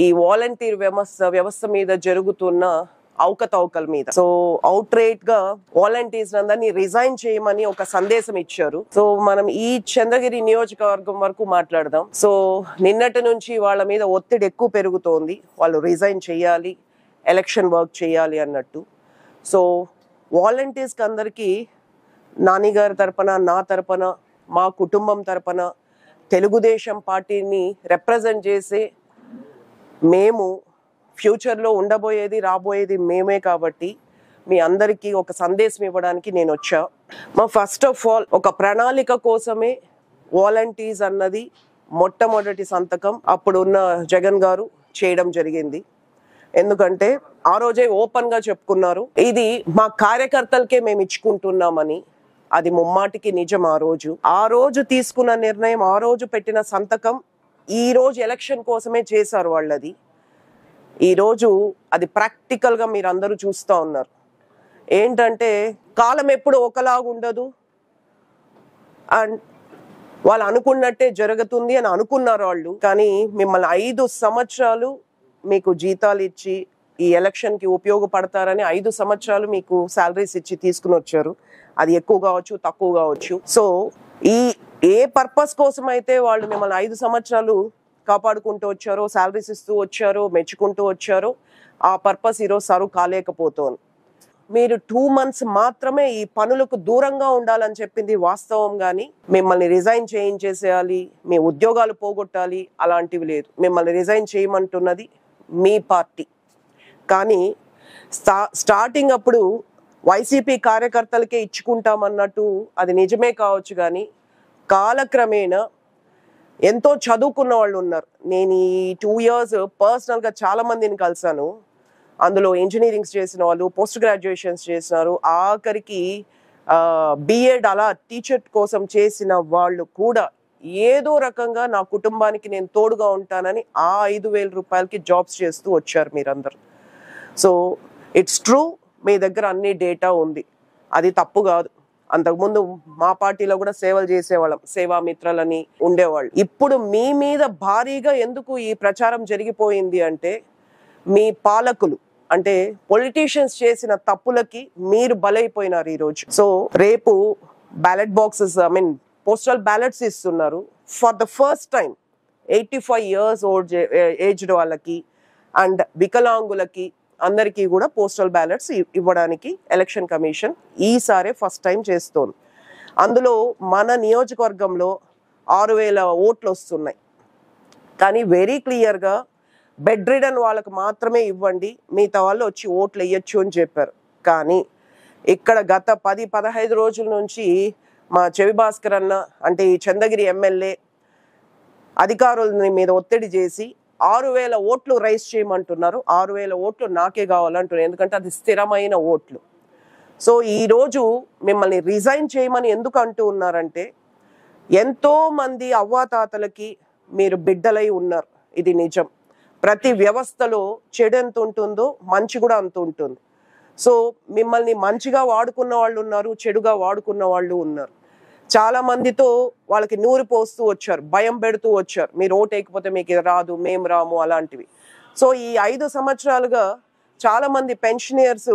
ఈ వాలంటీర్ వ్యవస్థ మీద జరుగుతున్న అవకతవకల మీద. సో అవుట్ రైట్ గా వాలంటీర్స్ అందరినీ రిజైన్ చేయమని ఒక సందేశం ఇచ్చారు. సో మనం ఈ చంద్రగిరి నియోజకవర్గం వరకు మాట్లాడదాం. సో నిన్నటి నుంచి వాళ్ళ మీద ఒత్తిడి ఎక్కువ పెరుగుతోంది, వాళ్ళు రిజైన్ చేయాలి, ఎలక్షన్ వర్క్ చేయాలి అన్నట్టు. సో వాలంటీర్స్కి అందరికీ నానిగారి తరపున, నా తరపున, మా కుటుంబం తరపున, తెలుగుదేశం పార్టీని రిప్రజెంట్ చేసే మేము, ఫ్యూచర్లో ఉండబోయేది రాబోయేది మేమే కాబట్టి మీ అందరికీ ఒక సందేశం ఇవ్వడానికి నేను వచ్చా. ఫస్ట్ ఆఫ్ ఆల్ ఒక ప్రణాళిక కోసమే వాలంటీర్స్ అన్నది మొట్టమొదటి సంతకం అప్పుడున్న జగన్ గారు చేయడం జరిగింది. ఎందుకంటే ఆ రోజే ఓపెన్ గా చెప్పుకున్నారు, ఇది మా కార్యకర్తలకే మేము ఇచ్చుకుంటున్నామని. అది ముమ్మాటికి నిజం. ఆ రోజు తీసుకున్న నిర్ణయం, ఆ రోజు పెట్టిన సంతకం ఈ రోజు ఎలక్షన్ కోసమే చేశారు వాళ్ళది. ఈ రోజు అది ప్రాక్టికల్ గా మీరు అందరూ చూస్తూ ఉన్నారు. ఏంటంటే కాలం ఎప్పుడు ఒకలాగా ఉండదు, అండ్ వాళ్ళు అనుకున్నట్టే జరుగుతుంది అని అనుకున్నారు వాళ్ళు. కానీ మిమ్మల్ని 5 సంవత్సరాలు మీకు జీతాలు ఇచ్చి ఈ ఎలక్షన్ కి ఉపయోగపడతారని 5 సంవత్సరాలు మీకు శాలరీస్ ఇచ్చి తీసుకుని వచ్చారు. అది ఎక్కువ కావచ్చు, తక్కువ కావచ్చు. సో ఏ పర్పస్ కోసం అయితే వాళ్ళు మిమ్మల్ని 5 సంవత్సరాలు కాపాడుకుంటూ వచ్చారో, శాలరీస్ ఇస్తూ వచ్చారో, మెచ్చుకుంటూ వచ్చారో, ఆ పర్పస్ ఈరోజు సర్వ్ కాలేకపోతుంది. మీరు 2 months మాత్రమే ఈ పనులకు దూరంగా ఉండాలని చెప్పింది వాస్తవం. కానీ మిమ్మల్ని రిజైన్ చేయించేసేయాలి, మీ ఉద్యోగాలు పోగొట్టాలి అలాంటివి లేదు. మిమ్మల్ని రిజైన్ చేయమంటున్నది మీ పార్టీ. కానీ స్టార్టింగ్ అప్పుడు వైసీపీ కార్యకర్తలకే ఇచ్చుకుంటామన్నట్టు అది నిజమే కావచ్చు. కానీ కాలక్రమేణా ఎంతో చదువుకున్న వాళ్ళు ఉన్నారు. నేను ఈ 2 years పర్సనల్గా చాలా మందిని కలిసాను. అందులో ఇంజనీరింగ్స్ చేసిన వాళ్ళు, పోస్ట్ గ్రాడ్యుయేషన్స్ చేసినారు, ఆఖరికి బిఎడ్ అలా టీచర్ కోసం చేసిన వాళ్ళు కూడా ఏదో రకంగా నా కుటుంబానికి నేను తోడుగా ఉంటానని ఆ 5,000 రూపాయలకి జాబ్స్ చేస్తూ వచ్చారు మీరందరూ. సో ఇట్స్ ట్రూ, మీ దగ్గర అన్ని డేటా ఉంది, అది తప్పు కాదు. అంతకుముందు మా పార్టీలో కూడా సేవలు చేసేవాళ్ళం, సేవా మిత్రలని ఉండేవాళ్ళు. ఇప్పుడు మీ మీద భారీగా ఎందుకు ఈ ప్రచారం జరిగిపోయింది అంటే మీ పాలకులు అంటే పొలిటీషియన్స్ చేసిన తప్పులకి మీరు బలైపోయినారు ఈరోజు. సో రేపు బ్యాలెట్ బాక్సెస్, పోస్టల్ బ్యాలెట్స్ ఇస్తున్నారు. For the first time 85 years aged వాళ్ళకి అండ్ వికలాంగులకి అందరికీ కూడా పోస్టల్ బ్యాలెట్స్ ఇవ్వడానికి ఎలక్షన్ కమిషన్ ఈసారి ఫస్ట్ టైం చేస్తోంది. అందులో మన నియోజకవర్గంలో 6,000 ఓట్లు వస్తున్నాయి. కానీ వెరీ క్లియర్గా బెడ్ రిడన్ వాళ్ళకి మాత్రమే ఇవ్వండి, మిగతా వాళ్ళు వచ్చి ఓట్లు వేయచ్చు అని చెప్పారు. కానీ ఇక్కడ గత 10-15 రోజుల నుంచి మా చెవి భాస్కర్ అన్న అంటే ఈ చంద్రగిరి ఎమ్మెల్యే అధికారుల మీద ఒత్తిడి చేసి 6,000 ఓట్లు రైజ్ చేయమంటున్నారు. 6,000 ఓట్లు నాకే కావాలంటున్నారు, ఎందుకంటే అది స్థిరమైన ఓట్లు. సో ఈరోజు మిమ్మల్ని రిజైన్ చేయమని ఎందుకు అంటూ ఉన్నారంటే ఎంతో మంది అవ్వాతాతలకి మీరు బిడ్డలై ఉన్నారు, ఇది నిజం. ప్రతి వ్యవస్థలో చెడు ఎంత ఉంటుందో మంచి కూడా అంత ఉంటుంది. సో మిమ్మల్ని మంచిగా వాడుకున్న వాళ్ళు ఉన్నారు, చెడుగా వాడుకున్న వాళ్ళు ఉన్నారు. చాలా మందితో వాళ్ళకి నూరు పోస్తూ వచ్చారు, భయం పెడుతూ వచ్చారు, మీరు ఓటేయకపోతే మీకు ఇది రాదు, మేము రాము అలాంటివి. సో ఈ 5 సంవత్సరాలుగా చాలా మంది పెన్షనర్స్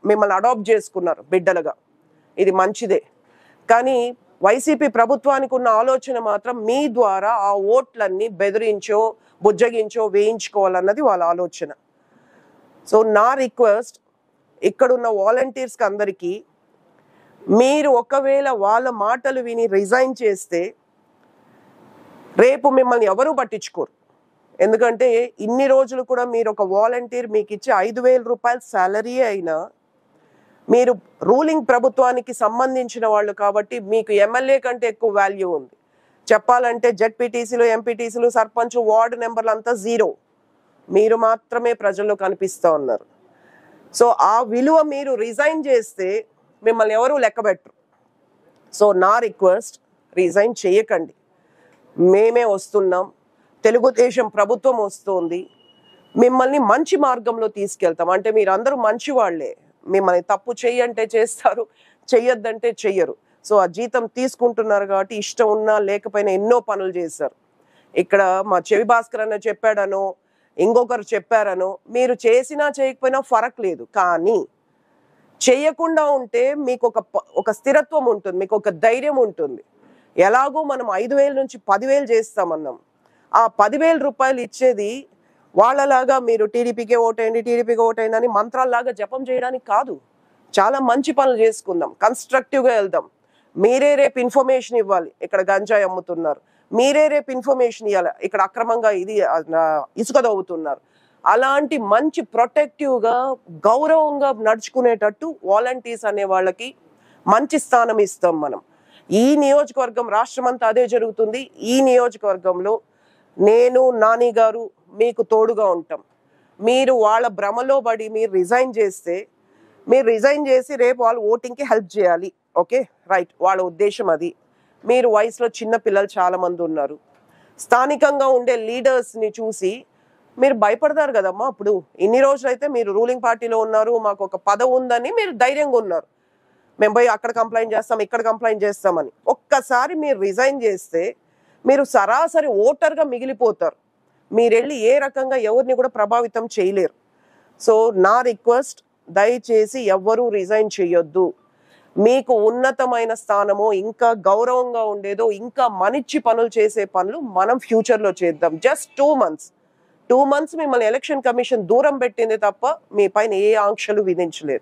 మిమ్మల్ని అడాప్ట్ చేసుకున్నారు బిడ్డలుగా, ఇది మంచిదే. కానీ వైసీపీ ప్రభుత్వానికి ఉన్న ఆలోచన మాత్రం మీ ద్వారా ఆ ఓట్లన్నీ బెదిరించో బుజ్జగించో వేయించుకోవాలన్నది వాళ్ళ ఆలోచన. సో నా రిక్వెస్ట్ ఇక్కడున్న వాలంటీర్స్కి అందరికీ, మీరు ఒకవేళ వాళ్ళ మాటలు విని రిజైన్ చేస్తే రేపు మిమ్మల్ని ఎవరూ పట్టించుకోరు. ఎందుకంటే ఇన్ని రోజులు కూడా మీరు ఒక వాలంటీర్ మీకు ఇచ్చే 5,000 రూపాయల శాలరీ అయినా మీరు రూలింగ్ ప్రభుత్వానికి సంబంధించిన వాళ్ళు కాబట్టి మీకు ఎమ్మెల్యే కంటే ఎక్కువ వాల్యూ ఉంది. చెప్పాలంటే జెడ్పీటీసీలు, ఎంపీటీసీలు, సర్పంచ్, వార్డు నెంబర్లు అంతా 0, మీరు మాత్రమే ప్రజల్లో కనిపిస్తూ ఉన్నారు. సో ఆ విలువ మీరు రిజైన్ చేస్తే మిమ్మల్ని ఎవరూ లెక్కబెట్టరు. సో నా రిక్వెస్ట్, రిజైన్ చేయకండి, మేమే వస్తున్నాం, తెలుగుదేశం ప్రభుత్వం వస్తుంది, మిమ్మల్ని మంచి మార్గంలో తీసుకెళ్తాం. అంటే మీరు అందరూ మంచి వాళ్ళే, మిమ్మల్ని తప్పు చెయ్యంటే చేస్తారు, చెయ్యొద్దంటే చెయ్యరు. సో ఆ జీతం తీసుకుంటున్నారు కాబట్టి ఇష్టం ఉన్నా లేకపోయినా ఎన్నో పనులు చేశారు. ఇక్కడ మా చెవి భాస్కర్ అన్న చెప్పాడనో ఇంకొకరు చెప్పారనో, మీరు చేసినా చేయకపోయినా ఫరక్ లేదు. కానీ చేయకుండా ఉంటే మీకు ఒక స్థిరత్వం ఉంటుంది, మీకు ఒక ధైర్యం ఉంటుంది. ఎలాగో మనం 5,000 నుంచి 10,000 చేస్తామన్నాం. ఆ 10,000 రూపాయలు ఇచ్చేది వాళ్ళలాగా మీరు టీడీపీకే ఓటేయండి, టీడీపీకి ఓటేయండి అని మంత్రాల్లాగా జపం చేయడానికి కాదు. చాలా మంచి పనులు చేసుకుందాం, కన్స్ట్రక్టివ్గా వెళ్దాం. మీరే రేపు ఇన్ఫర్మేషన్ ఇవ్వాలి, ఇక్కడ గంజాయి అమ్ముతున్నారు. మీరే రేపు ఇన్ఫర్మేషన్ ఇవ్వాలి, ఇక్కడ అక్రమంగా ఇసుక తవ్వుతున్నారు. అలాంటి మంచి ప్రొటెక్టివ్గా గౌరవంగా నడుచుకునేటట్టు వాలంటీర్స్ అనే వాళ్ళకి మంచి స్థానం ఇస్తాం మనం. ఈ నియోజకవర్గం రాష్ట్రమంతా అదే జరుగుతుంది. ఈ నియోజకవర్గంలో నేను, నాని గారు మీకు తోడుగా ఉంటాం. మీరు వాళ్ళ భ్రమలో పడి మీరు రిజైన్ చేసి రేపు వాళ్ళు ఓటింగ్కి హెల్ప్ చేయాలి. ఓకే, రైట్, వాళ్ళ ఉద్దేశం అది. మీరు వయసులో చిన్న పిల్లలు చాలా మంది ఉన్నారు. స్థానికంగా ఉండే లీడర్స్ని చూసి మీరు భయపడతారు కదమ్మా. అప్పుడు ఇన్ని రోజులైతే మీరు రూలింగ్ పార్టీలో ఉన్నారు, మాకు ఒక పదవి ఉందని మీరు ధైర్యంగా ఉన్నారు. మేము పోయి అక్కడ కంప్లైంట్ చేస్తాం, ఇక్కడ కంప్లైంట్ చేస్తామని. ఒక్కసారి మీరు రిజైన్ చేస్తే మీరు సరాసరి ఓటర్గా మిగిలిపోతారు. మీరు వెళ్ళి ఏ రకంగా ఎవరిని కూడా ప్రభావితం చేయలేరు. సో నా రిక్వెస్ట్, దయచేసి ఎవ్వరూ రిజైన్ చేయొద్దు. మీకు ఉన్నతమైన స్థానమో, ఇంకా గౌరవంగా ఉండేదో, ఇంకా మనిచ్చి పనులు చేసే పనులు మనం ఫ్యూచర్లో చేద్దాం. జస్ట్ 2 మంత్స్ మిమ్మల్ని ఎలక్షన్ కమిషన్ దూరం పెట్టింది తప్ప మీ పైన ఏ ఆంక్షలు విధించలేదు.